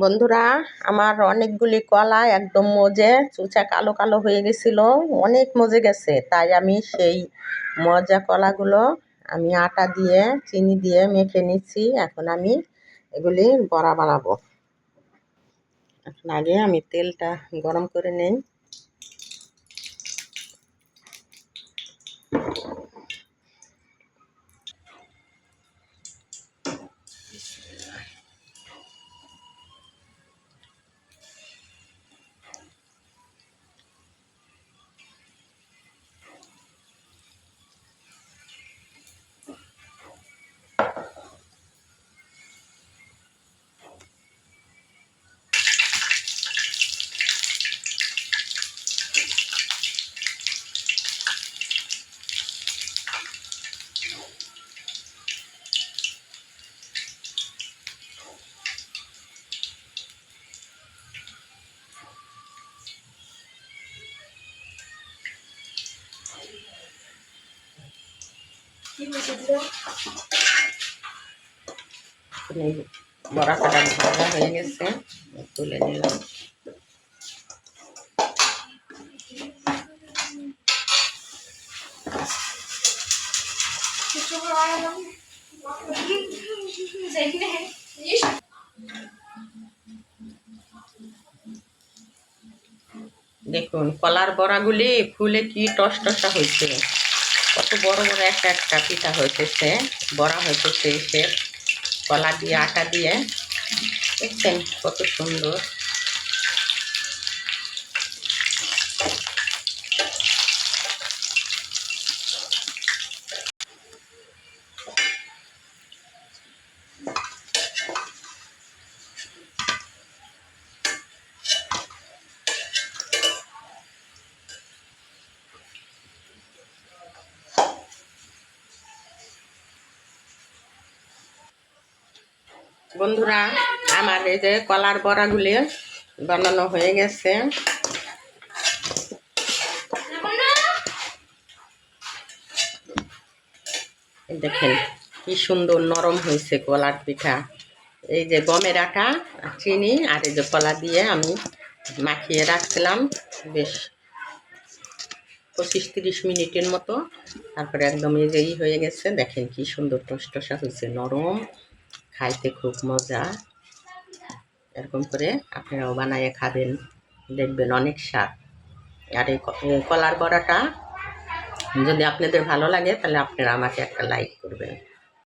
বন্ধুরা, আমার অনেকগুলি কলা একদম মজে চুচা কালো কালো হয়ে গেছিল, অনেক মজে গেছে। তাই আমি সেই মজা কলাগুলো আমি আটা দিয়ে চিনি দিয়ে মেখে নিচ্ছি। এখন আমি এগুলি বড়া বানাবো। এখন আগে আমি তেলটা গরম করে নেই। বড়া কাটা ভাজা হয়ে গেছে, তুলে নিলাম। দেখুন কলার বড়াগুলি ফুলে কি টসটসা হয়েছে, কত বড় বড় একটা একটা পিঠা হইতেছে, বড়া হইতেছে। সে কলা দিয়ে আটা দিয়ে দেখছেন কত সুন্দর। বন্ধুরা, আমার এই যে কলার বড়াগুলি বানানো হয়ে গেছে। দেখেন কি সুন্দর নরম হয়েছে কলার পিঠা। এই যে গমের আটা, চিনি আর এই যে কলা দিয়ে আমি মাখিয়ে রাখছিলাম বেশ 25-30 মিনিটের মতো। তারপরে একদম এই যে হয়ে গেছে। দেখেন কি সুন্দর টসটসা হয়েছে, নরম, খাইতে খুব মজা। এরকম করে আপনারাও বানাইয়ে খাবেন, দেখবেন অনেক স্বাদ। আর এই কলার বড়াটা যদি আপনাদের ভালো লাগে তাহলে আপনারা আমাকে একটা লাইক করবেন।